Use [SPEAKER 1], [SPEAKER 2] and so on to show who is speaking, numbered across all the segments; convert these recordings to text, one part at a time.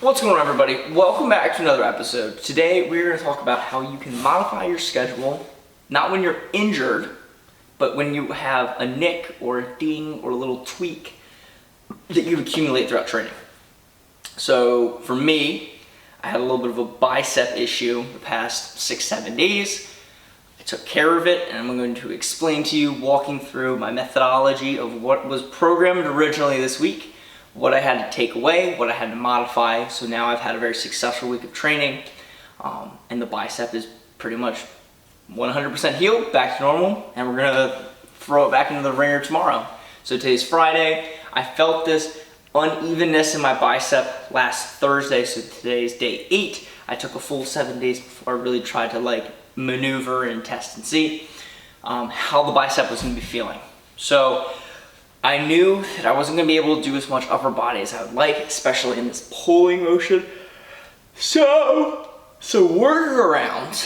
[SPEAKER 1] What's going on, everybody? Welcome back to another episode. Today we're going to talk about how you can modify your schedule, not when you're injured, but when you have a nick or a ding or a little tweak that you accumulate throughout training. So for me, I had a little bit of a bicep issue the past 6-7 days. I took care of it, and I'm going to explain to you, walking through my methodology of what was programmed originally this week, what I had to take away, what I had to modify. So now I've had a very successful week of training, and the bicep is pretty much 100% healed, back to normal, and we're gonna throw it back into the ringer tomorrow. So today's Friday. I felt this unevenness in my bicep last Thursday, so today's day 8. I took a full 7 days before I really tried to maneuver and test and see how the bicep was gonna be feeling. So I knew that I wasn't gonna be able to do as much upper body as I would like, especially in this pulling motion. So workaround,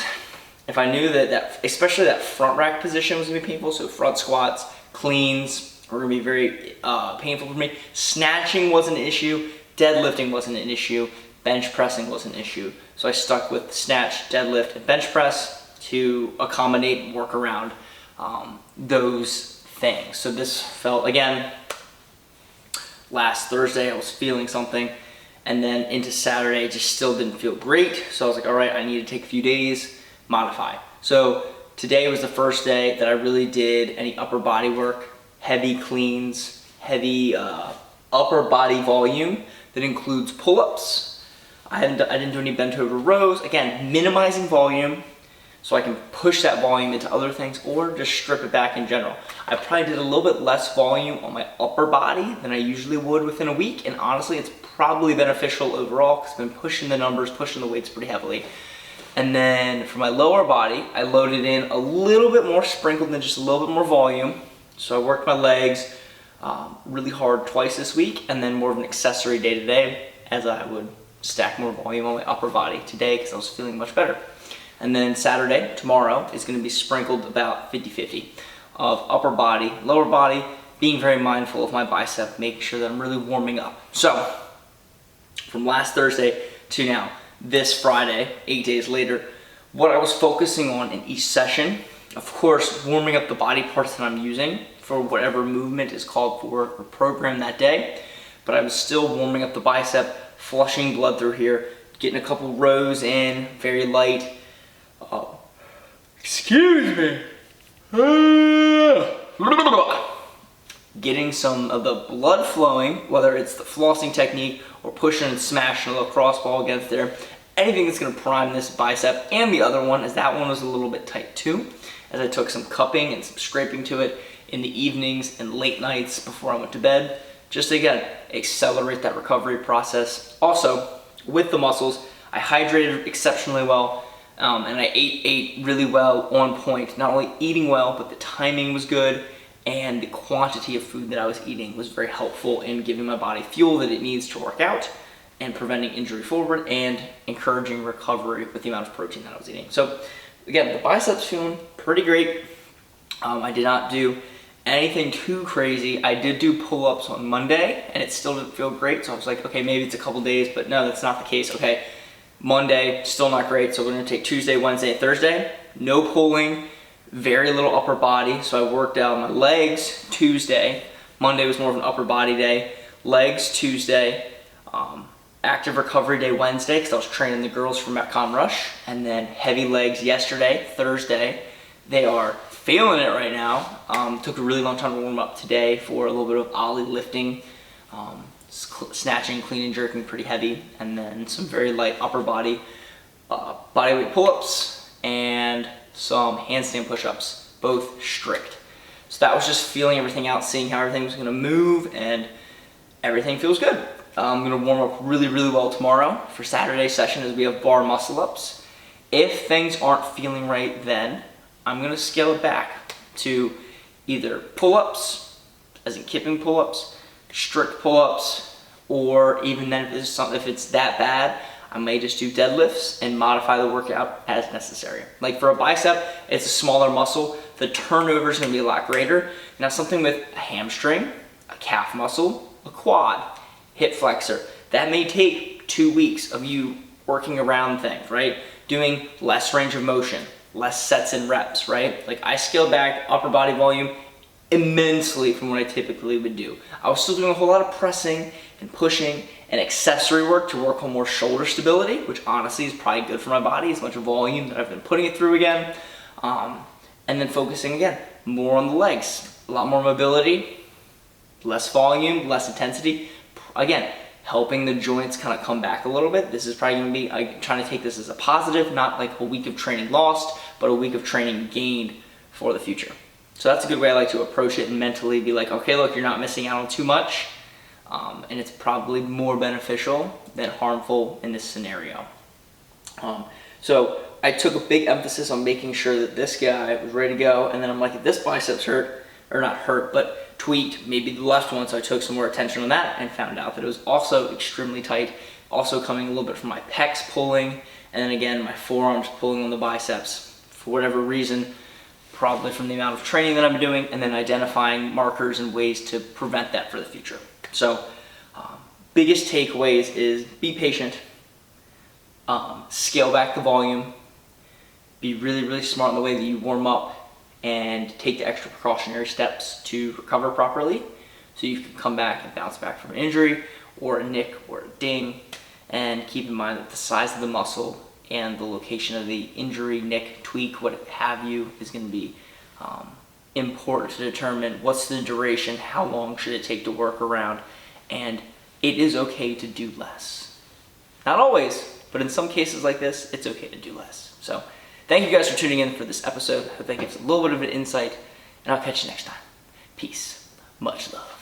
[SPEAKER 1] if I knew that especially that front rack position was gonna be painful, so front squats, cleans were gonna be very painful for me. Snatching wasn't an issue, deadlifting wasn't an issue, bench pressing wasn't an issue. So I stuck with snatch, deadlift, and bench press to accommodate and work around those things. So this felt, again, last Thursday I was feeling something, and then into Saturday it just still didn't feel great. So I was like, all right, I need to take a few days, modify. So today was the first day that I really did any upper body work, heavy cleans, heavy upper body volume that includes pull-ups. I didn't do any bent over rows. Again, minimizing volume so I can push that volume into other things or just strip it back in general. I probably did a little bit less volume on my upper body than I usually would within a week, and honestly it's probably beneficial overall because I've been pushing the numbers, pushing the weights pretty heavily. And then for my lower body, I loaded in a little bit more, sprinkled in just a little bit more volume. So I worked my legs really hard twice this week, and then more of an accessory day to day as I would stack more volume on my upper body today because I was feeling much better. And then Saturday, tomorrow, is going to be sprinkled about 50-50 of upper body, lower body, being very mindful of my bicep, making sure that I'm really warming up. So from last Thursday to now, this Friday, 8 days later, what I was focusing on in each session, of course, warming up the body parts that I'm using for whatever movement is called for or programmed that day, but I was still warming up the bicep, flushing blood through here, getting a couple rows in, very light. Excuse me. Getting some of the blood flowing, whether it's the flossing technique or pushing and smashing a lacrosse ball against there. Anything that's going to prime this bicep, and the other one, as that one was a little bit tight too, as I took some cupping and some scraping to it in the evenings and late nights before I went to bed, just to, again, accelerate that recovery process. Also, with the muscles, I hydrated exceptionally well, and I ate really well, on point. Not only eating well, but the timing was good, and the quantity of food that I was eating was very helpful in giving my body fuel that it needs to work out, and preventing injury forward, and encouraging recovery with the amount of protein that I was eating. So again, the biceps feeling pretty great. I did not do anything too crazy. I did do pull-ups on Monday, and it still didn't feel great, so I was like, okay, maybe it's a couple days, but no, that's not the case. Okay, Monday, still not great, so we're gonna take Tuesday, Wednesday, and Thursday. No pulling, very little upper body, so I worked out my legs Tuesday. Monday was more of an upper body day. Legs Tuesday, active recovery day Wednesday, because I was training the girls for Metcon Rush, and then heavy legs yesterday, Thursday. They are feeling it right now. Took a really long time to warm up today for a little bit of ollie lifting, snatching, clean and jerking pretty heavy, and then some very light upper body bodyweight pull-ups and some handstand push-ups, both strict. So that was just feeling everything out, seeing how everything was gonna move, and everything feels good. I'm gonna warm up really well tomorrow for Saturday's session as we have bar muscle ups. If things aren't feeling right then, I'm gonna scale it back to either pull-ups, as in kipping pull-ups, strict pull-ups, or even then if it's that bad, I may just do deadlifts and modify the workout as necessary. Like for a bicep, it's a smaller muscle. The turnover is gonna be a lot greater. Now something with a hamstring, a calf muscle, a quad, hip flexor, that may take 2 weeks of you working around things, right? Doing less range of motion, less sets and reps, right? Like I scaled back upper body volume immensely from what I typically would do. I was still doing a whole lot of pressing and pushing and accessory work to work on more shoulder stability, which honestly is probably good for my body, as much volume that I've been putting it through again. And then focusing again, more on the legs, a lot more mobility, less volume, less intensity. Again, helping the joints kind of come back a little bit. This is probably gonna be, I'm trying to take this as a positive, not like a week of training lost, but a week of training gained for the future. So that's a good way I like to approach it and mentally be like, okay, look, you're not missing out on too much, and it's probably more beneficial than harmful in this scenario. So I took a big emphasis on making sure that this guy was ready to go, and then I'm like, if this biceps hurt, or not hurt, but tweaked, maybe the left one, so I took some more attention on that and found out that it was also extremely tight, also coming a little bit from my pecs pulling, and then again, my forearms pulling on the biceps for whatever reason, probably from the amount of training that I'm doing, and then identifying markers and ways to prevent that for the future. So, biggest takeaways is be patient, scale back the volume, be really, really smart in the way that you warm up, and take the extra precautionary steps to recover properly so you can come back and bounce back from an injury or a nick or a ding. And keep in mind that the size of the muscle and the location of the injury, nick, tweak, what have you, is going to be important to determine what's the duration, how long should it take to work around, and it is okay to do less. Not always, but in some cases like this, it's okay to do less. So thank you guys for tuning in for this episode. I hope that gives a little bit of an insight, and I'll catch you next time. Peace. Much love.